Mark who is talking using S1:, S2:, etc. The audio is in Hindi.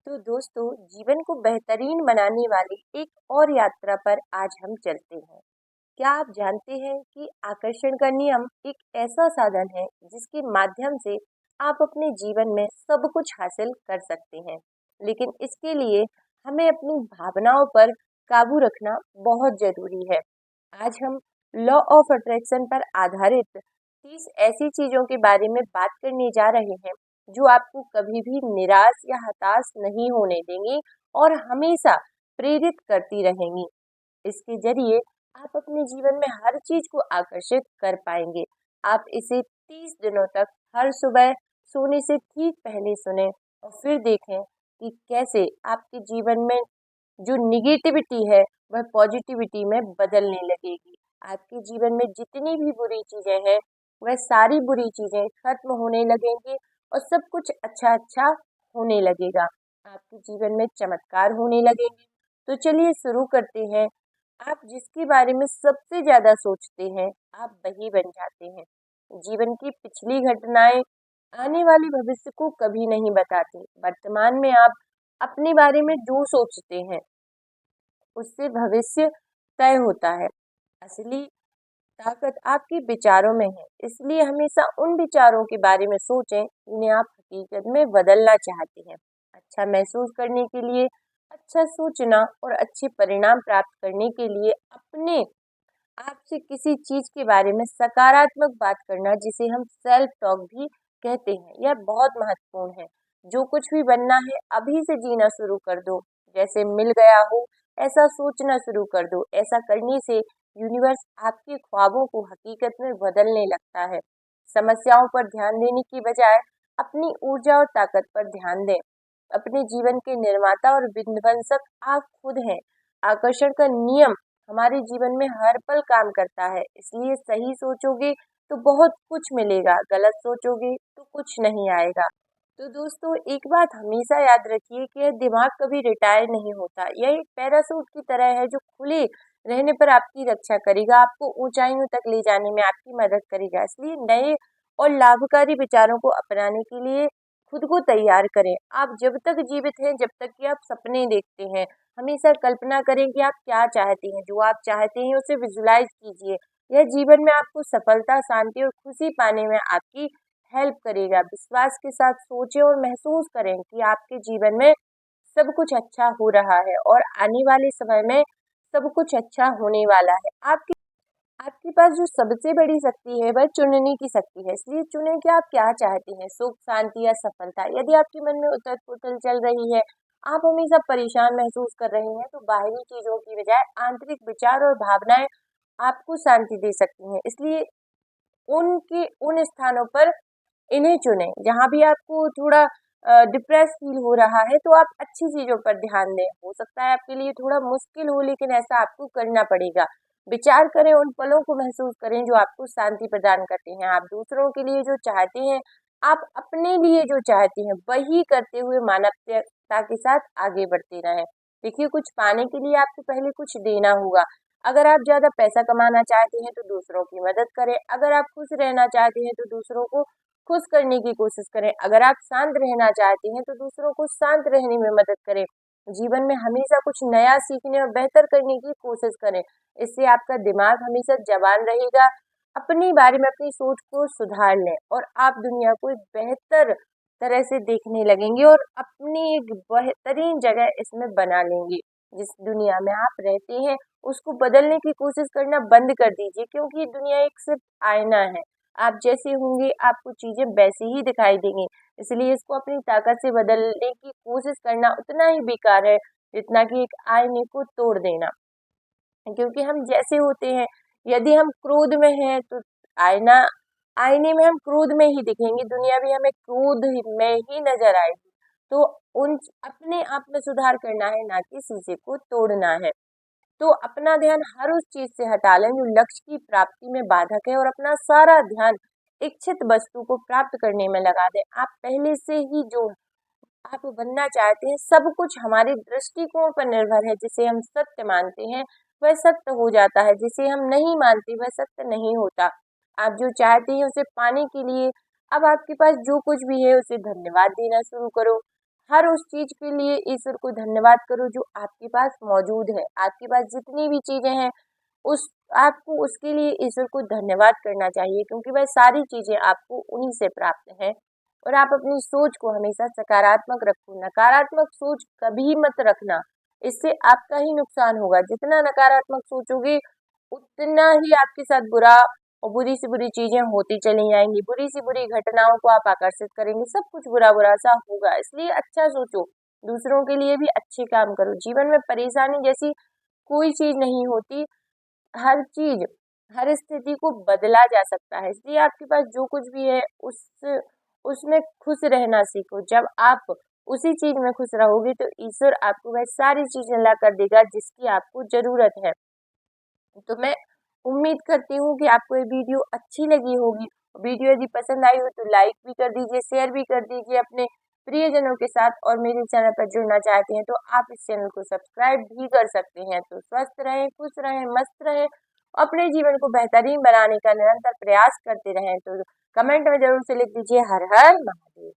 S1: तो दोस्तों, जीवन को बेहतरीन बनाने वाली एक और यात्रा पर आज हम चलते हैं। क्या आप जानते हैं कि आकर्षण का नियम एक ऐसा साधन है जिसके माध्यम से आप अपने जीवन में सब कुछ हासिल कर सकते हैं, लेकिन इसके लिए हमें अपनी भावनाओं पर काबू रखना बहुत जरूरी है। आज हम लॉ ऑफ अट्रैक्शन पर आधारित 30 ऐसी चीजों के बारे में बात करने जा रहे हैं जो आपको कभी भी निराश या हताश नहीं होने देंगी और हमेशा प्रेरित करती रहेंगी। इसके जरिए आप अपने जीवन में हर चीज को आकर्षित कर पाएंगे। आप इसे 30 दिनों तक हर सुबह सोने से ठीक पहले सुने और फिर देखें कि कैसे आपके जीवन में जो निगेटिविटी है वह पॉजिटिविटी में बदलने लगेगी। आपके जीवन में जितनी भी बुरी चीजें हैं वह सारी बुरी चीजें खत्म होने लगेंगी और सब कुछ अच्छा अच्छा होने लगेगा। आपके जीवन में चमत्कार होने लगेंगे। तो चलिए शुरू करते हैं। आप जिसके बारे में सबसे ज्यादा सोचते हैं आप वही बन जाते हैं। जीवन की पिछली घटनाएं आने वाले भविष्य को कभी नहीं बताती। वर्तमान में आप अपने बारे में जो सोचते हैं उससे भविष्य तय होता है। असली ताकत आपके विचारों में है, इसलिए हमेशा उन विचारों के बारे में सोचें जिन्हें आप हकीकत में बदलना चाहते हैं। अच्छा महसूस करने के लिए अच्छा सोचना और अच्छे परिणाम प्राप्त करने के लिए अपने आपसे किसी चीज के बारे में सकारात्मक बात करना, जिसे हम सेल्फ टॉक भी कहते हैं, यह बहुत महत्वपूर्ण है। जो कुछ भी बनना है अभी से जीना शुरू कर दो, जैसे मिल गया हो ऐसा सोचना शुरू कर दो। ऐसा करने से यूनिवर्स आपके ख्वाबों को हकीकत में बदलने लगता है। समस्याओं पर ध्यान देने की बजाय अपनी ऊर्जा और ताकत पर ध्यान दें। अपने जीवन के निर्माता और विध्वंसक आप खुद हैं। आकर्षण का नियम हमारे जीवन में हर पल काम करता है, इसलिए सही सोचोगे तो बहुत कुछ मिलेगा, गलत सोचोगे तो कुछ नहीं आएगा। तो दोस्तों, एक बात हमेशा याद रखिए कि यह दिमाग कभी रिटायर नहीं होता। यह एक पैरासूट की तरह है जो खुले रहने पर आपकी रक्षा करेगा, आपको ऊंचाइयों तक ले जाने में आपकी मदद करेगा। इसलिए नए और लाभकारी विचारों को अपनाने के लिए खुद को तैयार करें। आप जब तक जीवित हैं, जब तक कि आप सपने देखते हैं, हमेशा कल्पना करें कि आप क्या चाहते हैं। जो आप चाहते हैं उसे विजुलाइज कीजिए। यह जीवन में आपको सफलता, शांति और खुशी पाने में आपकी हेल्प करेगा। विश्वास के साथ सोचें और महसूस करें कि आपके जीवन में सब कुछ अच्छा हो रहा है और आने वाले समय में सब कुछ अच्छा होने वाला है। आपकी आपके पास जो सबसे बड़ी शक्ति है वह चुनने की शक्ति है। इसलिए चुनें कि आप क्या चाहते हैं, सुख, शांति या सफलता। यदि आपके मन में उथल पुथल चल रही है, आप हमेशा परेशान महसूस कर रहे हैं, तो बाहरी चीजों की बजाय आंतरिक विचार और भावनाएं आपको शांति दे सकती हैं। इसलिए उनके उन स्थानों पर इन्हें चुनें। जहाँ भी आपको थोड़ा डिप्रेस फील हो रहा है तो आप अच्छी चीजों पर ध्यान दें। हो सकता है आपके लिए थोड़ा मुश्किल हो, लेकिन ऐसा आपको करना पड़ेगा। विचार करें, उन पलों को महसूस करें जो आपको शांति प्रदान करते हैं। आप दूसरों के लिए जो चाहते हैं, आप अपने लिए जो चाहते हैं, वही करते हुए मानवता के साथ आगे बढ़ते रहें। देखिए, कुछ पाने के लिए आपको पहले कुछ देना होगा। अगर आप ज्यादा पैसा कमाना चाहते हैं तो दूसरों की मदद करें। अगर आप खुश रहना चाहते हैं तो दूसरों को खुश करने की कोशिश करें। अगर आप शांत रहना चाहते हैं तो दूसरों को शांत रहने में मदद करें। जीवन में हमेशा कुछ नया सीखने और बेहतर करने की कोशिश करें। इससे आपका दिमाग हमेशा जवान रहेगा। अपने बारे में अपनी सोच को सुधार लें और आप दुनिया को एक बेहतर तरह से देखने लगेंगे और अपनी एक बेहतरीन जगह इसमें बना लेंगे। जिस दुनिया में आप रहते हैं उसको बदलने की कोशिश करना बंद कर दीजिए, क्योंकि ये दुनिया एक सिर्फ आईना है। आप जैसे होंगे आपको चीजें वैसी ही दिखाई देंगी। इसलिए इसको अपनी ताकत से बदलने की कोशिश करना उतना ही बेकार है जितना कि एक आईने को तोड़ देना। क्योंकि हम जैसे होते हैं, यदि हम क्रोध में हैं तो आईना आईने में हम क्रोध में ही दिखेंगे, दुनिया भी हमें क्रोध में ही नजर आएगी। तो उन अपने आप में सुधार करना है, ना कि शीशे को तोड़ना है। तो अपना ध्यान हर उस चीज से हटा लें जो लक्ष्य की प्राप्ति में बाधक है और अपना सारा ध्यान इच्छित वस्तु को प्राप्त करने में लगा दें। आप पहले से ही जो आप बनना चाहते हैं, सब कुछ हमारे दृष्टिकोण पर निर्भर है। जिसे हम सत्य मानते हैं वह सत्य हो जाता है, जिसे हम नहीं मानते वह सत्य नहीं होता। आप जो चाहते हैं उसे पाने के लिए अब आपके पास जो कुछ भी है उसे धन्यवाद देना शुरू करो। हर उस चीज के लिए ईश्वर को धन्यवाद करो जो आपके पास मौजूद है। आपके पास जितनी भी चीजें हैं उस आपको उसके लिए ईश्वर को धन्यवाद करना चाहिए, क्योंकि वह सारी चीजें आपको उन्हीं से प्राप्त हैं। और आप अपनी सोच को हमेशा सकारात्मक रखो, नकारात्मक सोच कभी मत रखना, इससे आपका ही नुकसान होगा। जितना नकारात्मक सोचोगे उतना ही आपके साथ बुरा और बुरी से बुरी चीजें होती चली जाएंगी, बुरी से बुरी घटनाओं को आप आकर्षित करेंगे, सब कुछ बुरा बुरा सा होगा। इसलिए अच्छा सोचो, दूसरों के लिए भी अच्छे काम करो। जीवन में परेशानी जैसी कोई चीज नहीं होती, हर चीज हर स्थिति को बदला जा सकता है। इसलिए आपके पास जो कुछ भी है उसमें खुश रहना सीखो। जब आप उसी चीज में खुश रहोगे तो ईश्वर आपको वह सारी चीजें ला कर देगा जिसकी आपको जरूरत है। तो मैं उम्मीद करती हूँ कि आपको ये वीडियो अच्छी लगी होगी। वीडियो यदि पसंद आई हो तो लाइक भी कर दीजिए, शेयर भी कर दीजिए अपने प्रियजनों के साथ। और मेरे चैनल पर जुड़ना चाहते हैं तो आप इस चैनल को सब्सक्राइब भी कर सकते हैं। तो स्वस्थ रहें, खुश रहें, मस्त रहें, अपने जीवन को बेहतरीन बनाने का निरंतर प्रयास करते रहें। तो कमेंट में जरूर से लिख दीजिए हर हर महादेव।